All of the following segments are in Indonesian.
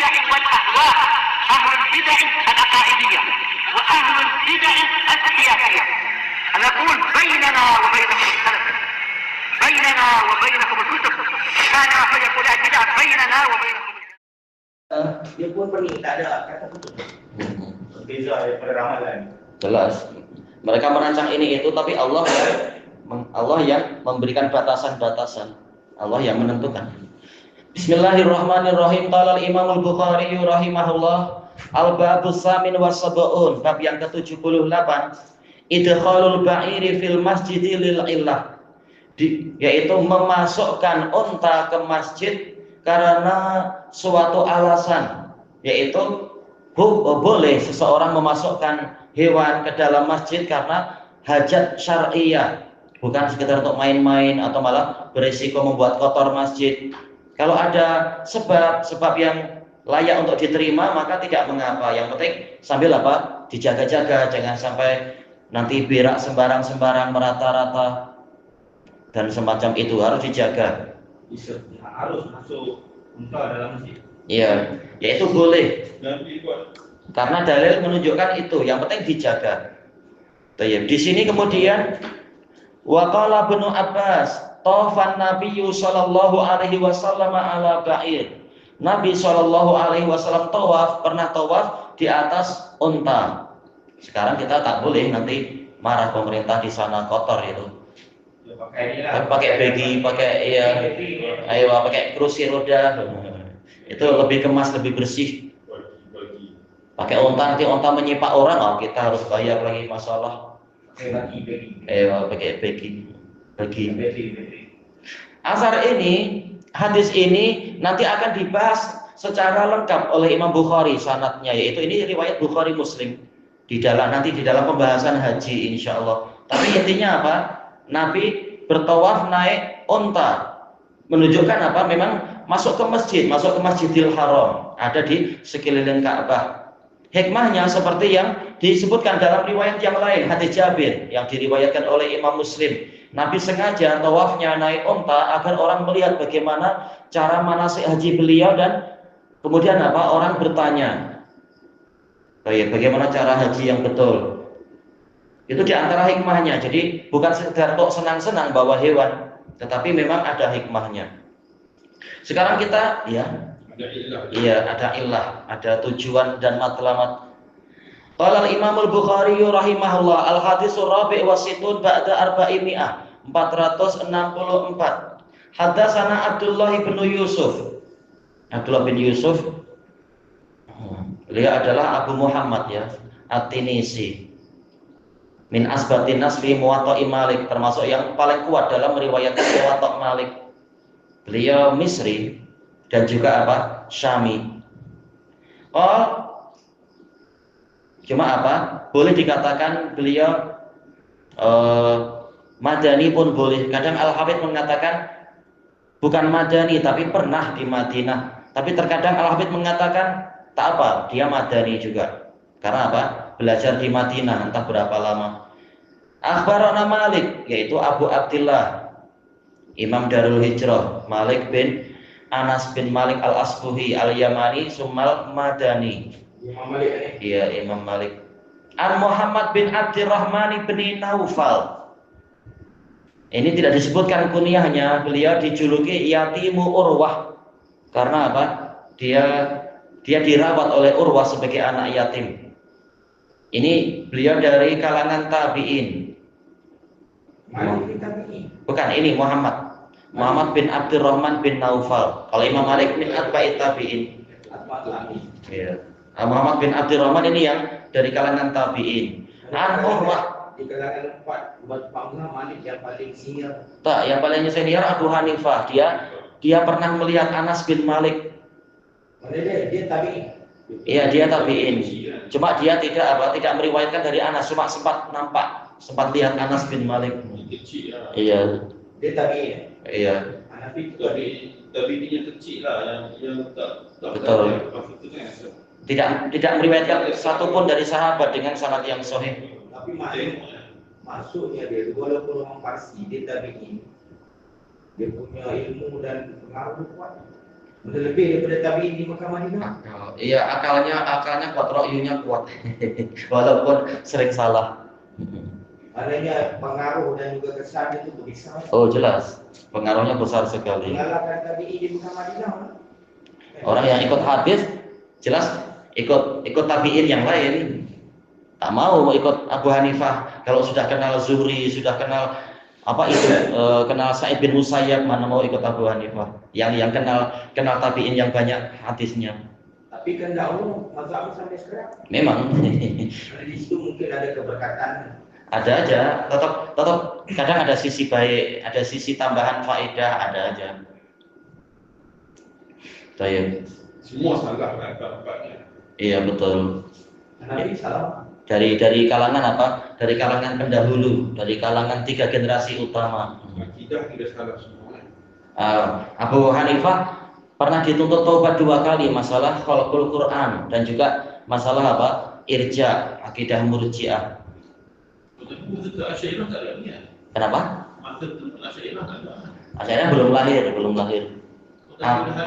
البدع والأهواء، أهل البدع العقائدية وأهل البدع السياسية. نقول بيننا وبينكم السلف، بيننا وبينكم الكتب، كان فيقول البدع بيننا وبينكم. Dia pun pergi, tak ada kata putus. Beza daripada ramalan. Jelas. Mereka merancang ini itu, tapi Allah yang memberikan batasan-batasan. Allah yang menentukan. Bismillahirrahmanirrahim. Qala al-Imam al-Bukhari rahimahullah, al-babus samin was sab'un, bab yang ke-78, idkhalul ba'iri fil masjidi lil illah, yaitu memasukkan unta ke masjid karena suatu alasan, yaitu boleh seseorang memasukkan hewan ke dalam masjid karena hajat syar'iyah, bukan sekedar untuk main-main atau malah berisiko membuat kotor masjid. Kalau ada sebab yang layak untuk diterima, maka tidak mengapa. Yang penting sambil dijaga-jaga, jangan sampai nanti berak sembarang-sembarang, merata-rata dan semacam itu, harus dijaga. Harus masuk unta dalam masjid. Iya, yaitu boleh. Karena dalil menunjukkan itu, yang penting dijaga. Di sini kemudian waqala Ibnu Abbas, tawafan Nabiyyu sallallahu alaihi wasallam ala ba'ir. Nabi sallallahu alaihi wasallam pernah tawaf di atas unta. Sekarang kita tak boleh, nanti marah pemerintah di sana, kotor itu. Pakai begi, pakai kursi roda. Itu lebih kemas, lebih bersih. Pakai unta, nanti unta menyipak orang, kita harus bayar lagi, masalah. Pakai begi. Asar ini, hadis ini nanti akan dibahas secara lengkap oleh Imam Bukhari sanadnya, yaitu ini riwayat Bukhari Muslim nanti di dalam pembahasan haji insya Allah. Tapi intinya apa? Nabi bertawaf naik unta, menunjukkan apa? Memang masuk ke Masjidil Haram, ada di sekeliling Ka'bah. Hikmahnya seperti yang disebutkan dalam riwayat yang lain, hadis Jabir yang diriwayatkan oleh Imam Muslim. Nabi sengaja tawafnya naik unta agar orang melihat bagaimana cara manasik haji beliau, dan kemudian orang bertanya, bagaimana cara haji yang betul. Itu diantara hikmahnya. Jadi bukan sekedar untuk senang-senang bawa hewan, tetapi memang ada hikmahnya. Sekarang kita ada ilah, ada tujuan dan matlamat. Qala al-Imam al-Bukhari rahimahullah, al-haditsur rabi' wa situn ba'da arba'imi'ah, 464. Hadatsana Abdullah bin Yusuf. Abdullah bin Yusuf, beliau adalah Abu Muhammad At-Tinisi. Min asbatin nas fi Muwatta'i Malik, termasuk yang paling kuat dalam meriwayatkan Muwatta' Malik. Beliau Misri dan juga Syami. Cuma boleh dikatakan beliau Madani pun boleh. Kadang Al-Hafidz mengatakan bukan Madani tapi pernah di Madinah. Tapi terkadang Al-Hafidz mengatakan dia Madani juga. Karena belajar di Madinah entah berapa lama. Akhbarana Malik, yaitu Abu Abdillah, Imam Darul Hijrah, Malik bin Anas bin Malik al-Asbuhi al-Yamani summal Madani. Imam Malik. Iya, Imam Malik. An Muhammad bin Abdurrahman bin Naufal. Ini tidak disebutkan kunyahnya, beliau dijuluki Yatimu Urwah. Karena Dia dirawat oleh Urwah sebagai anak yatim. Ini beliau dari kalangan tabi'in. Bukan, ini Muhammad bin Abdurrahman bin Naufal. Kalau Imam Malik bin atba'it tabi'in. Iya. Muhammad bin Abdurrahman ini yang dari kalangan tabi'in. Urwah di kalangan 4 Malik yang paling senior. Yang paling senior Abu Hanifah. Dia pernah melihat Anas bin Malik. Dia tabi'in. Iya, dia tabi'in. Cuma dia tidak meriwayatkan dari Anas, cuma sempat lihat Anas bin Malik. Iya. Dia tabi'in. Iya. Hanafi tabi'innya kecil lah, yang tak betul. Tidak meriwayatkan satupun dari sahabat dengan sanad yang sahih. Tapi masuknya dia walaupun orang Parsi, dia tabi'in. Dia punya ilmu dan pengaruh kuat. Lebih daripada tabi'in di Mekah Madinah. Iya, akalnya kuat, ro'yunya kuat. Walaupun sering salah. Adanya pengaruh dan juga kesan itu besar. Oh jelas, pengaruhnya besar sekali. Mengalahkan tabi'in di Mekah Madinah. Orang yang ikut hadis jelas ikut tabi'in yang lain. Tak mau ikut Abu Hanifah. Kalau sudah kenal Zuhri, sudah kenal kenal Sa'id bin Musayyab, mana mau ikut Abu Hanifah? Yang kenal tabi'in yang banyak hadisnya. Tapi kan dahulu mazhab sampai sekarang. Memang. Di situ mungkin ada keberkatan. Ada aja, tetap kadang ada sisi baik, ada sisi tambahan faedah, ada aja. Baik. Semua salah kata-katanya. Iya betul. Nabi salam. Dari kalangan apa? Dari kalangan pendahulu, dari kalangan 3 generasi utama. Akidah tidak salah semua. Abu Hanifah pernah dituntut taubat 2 kali masalah khalqul Quran dan juga masalah apa? Irja, akidah Murji'ah. Kenapa? Asy'ariyah belum lahir.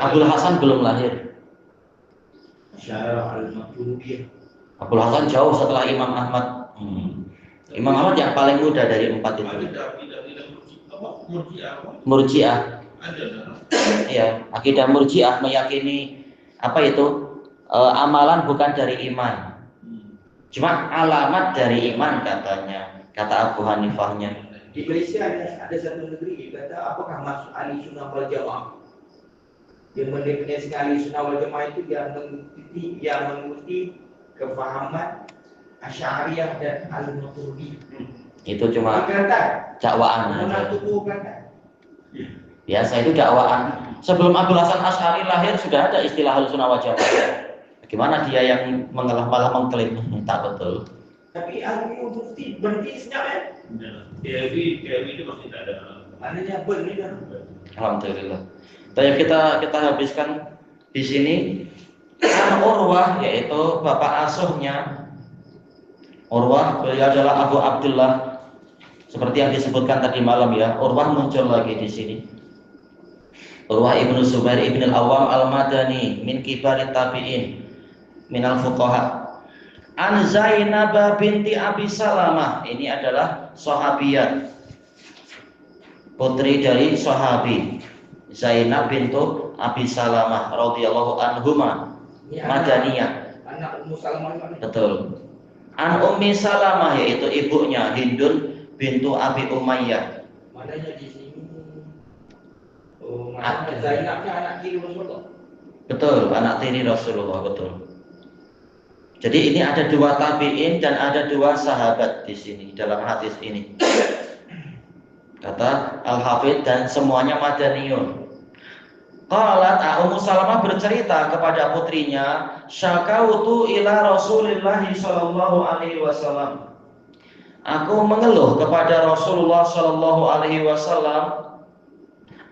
Abdul Hasan belum lahir. Syarah al-Maturidiyah. Abdul Hasan jauh setelah Imam Ahmad. Imam Ahmad yang paling muda dari 4 itu. Murji'ah. Iya, akidah Murji'ah meyakini apa itu? Amalan bukan dari iman. Cuma alamat dari iman katanya, kata Abu Hanifahnya. Di Malaysia ada satu negeri kata apakah masuk ahli sunnah wal jamaah. Yang mendefinisikan ahli sunnah wal jamaah itu yang mengikuti kefahaman Asy'ariyah dan al-Maturidiyah. Itu cuma dakwaan aja. Biasa itu dakwaan. Sebelum Abdul Hasan Asy'ari lahir sudah ada istilah Ahlussunnah wal Jamaah. Bagaimana dia yang malah mengklaim tak betul? Tapi ahli mufti berhenti sejak TLV itu masih tak ada. maknanya benar. Alhamdulillah. Tapi kita habiskan di sini. An Urwah yaitu bapak asuhnya. Urwah beliau adalah Abu Abdullah. Seperti yang disebutkan tadi malam ya. Urwah muncul lagi di sini. Urwah ibnu Zubair ibn al-Awwam al-Madani min kibarit tabi'in minal fuqaha. An Zainab binti Abi Salamah, ini adalah sahabiyat, putri dari sahabi Zainab bintu Abi Salamah radhiyallahu anhuma, Madaniyah. Anak Ummu Salamah. Betul. An Ummi Salamah yaitu ibunya Hindun bintu Abi Umayyah. Maknanya di sini maknanya Zainabnya anak tiri Rasulullah. Betul, anak tiri Rasulullah, betul. Jadi ini ada 2 tabi'in dan ada 2 sahabat di sini dalam hadis ini. Kata Al-Hafidz dan semuanya Madaniyun. Qalat Ummu Salamah bercerita kepada putrinya, syakautu ila Rasulillah sallallahu alaihi wasallam. Aku mengeluh kepada Rasulullah sallallahu alaihi wasallam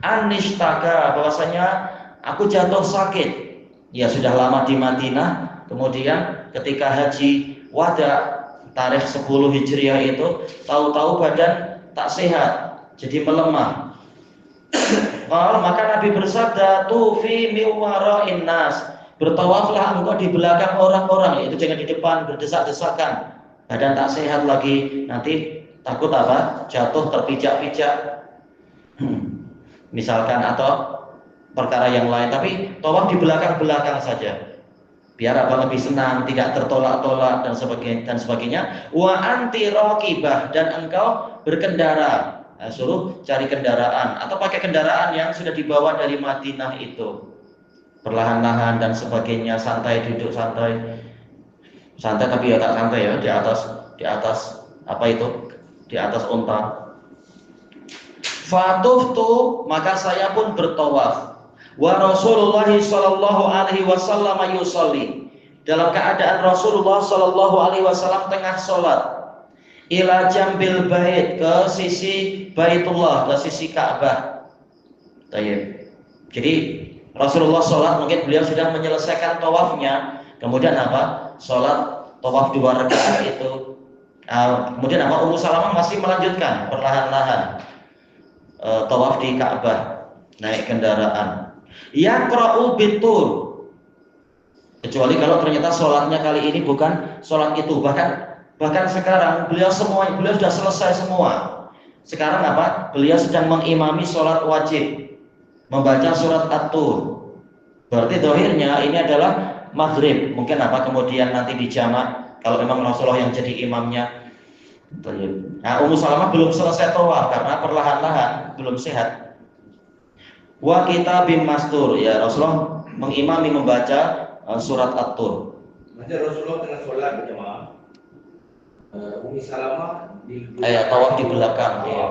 anishtaka, bahwasanya aku jatuh sakit. Ya sudah lama di Madinah, kemudian ketika haji wada tarikh 10 Hijriah itu tahu-tahu badan tak sehat, jadi melemah. Maka Nabi bersabda, tufi miwara'in nas, bertawaflah engkau di belakang orang-orang, yaitu jangan di depan berdesak-desakan. Badan tak sehat lagi, nanti takut apa? Jatuh terpijak-pijak. Misalkan atau perkara yang lain, tapi tawaf di belakang-belakang saja. Biar apa lebih senang, tidak tertolak-tolak dan sebagainya. Wa anti raqibah, dan engkau berkendara. Nah, suruh cari kendaraan atau pakai kendaraan yang sudah dibawa dari Madinah itu. Perlahan-lahan dan sebagainya, santai, duduk santai. Santai tapi ya tak santai ya, di atas apa itu? Di atas unta. Fatuftu, maka saya pun bertawaf. Wa Rasulullah sallallahu alaihi wasallam yusolli, dalam keadaan Rasulullah sallallahu alaihi wasallam tengah sholat. Ila jambil bait, ke sisi Baitullah, ke sisi Ka'bah. Jadi Rasulullah sholat, mungkin beliau sudah menyelesaikan tawafnya, kemudian apa? Sholat tawaf 2 rakaat itu. Kemudian apa? Ummu Salamah masih melanjutkan perlahan-lahan tawaf di Ka'bah, naik kendaraan. Yaqra'u bitur. Kecuali kalau ternyata sholatnya kali ini bukan sholat itu, bahkan sekarang beliau sudah selesai semua. Sekarang apa? Beliau sedang mengimami sholat wajib, membaca surat At-Tur. Berarti dohirnya ini adalah maghrib. Mungkin apa? Kemudian nanti dijamak kalau memang Rasulullah yang jadi imamnya. Nah, Ummu Salamah belum selesai tawaf karena perlahan-lahan belum sehat. Wa kitabim mastur, ya Rasulullah mengimami membaca surat At-Tur. Macam Rasulullah tengah solat berjamaah. Ummi Salamah di Tawaf di belakang. Ya.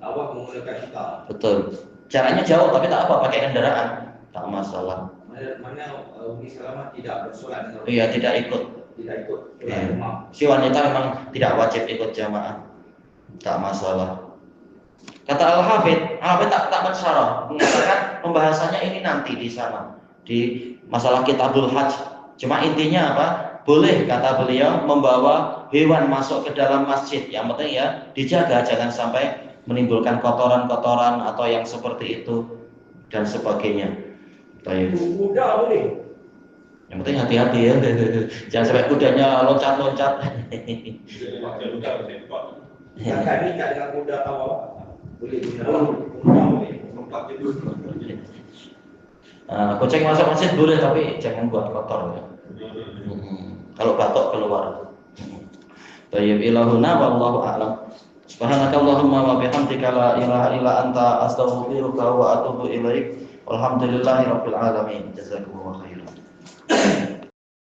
Tawaf menggunakan kita. Betul. Jaraknya jauh tapi tak apa, pakai kendaraan, tak masalah. Mana Ummi Salamah tidak bersolat dengan Iya, tidak ikut. Tidak ikut solat Ya. jamaah. Si wanita memang tidak wajib ikut jamaah, tak masalah. Kata Al-Hafidh tak mensyarah, mengatakan pembahasannya ini nanti di sana di masalah Kitabul Hajj. Cuma intinya apa? Boleh kata beliau membawa hewan masuk ke dalam masjid. Yang penting ya dijaga jangan sampai menimbulkan kotoran-kotoran atau yang seperti itu dan sebagainya. Baik. Kuda boleh. Yang penting hati-hati ya. Jangan sampai kudanya loncat-loncat. Kakak ni tak dengan kuda tawaf. Boleh guna. Kuda boleh. Tempat tidur. Kucing masuk masjid boleh tapi jangan buat kotor ya. Kalau batuk keluar. Tayyib ilahuna wallahu a'lam. Subhanakallahumma wa bihamdika la ilaha illa anta astaghfiruka wa atubu ilaik. Walhamdulillahirabbil alamin. Jazakumullahu khairan.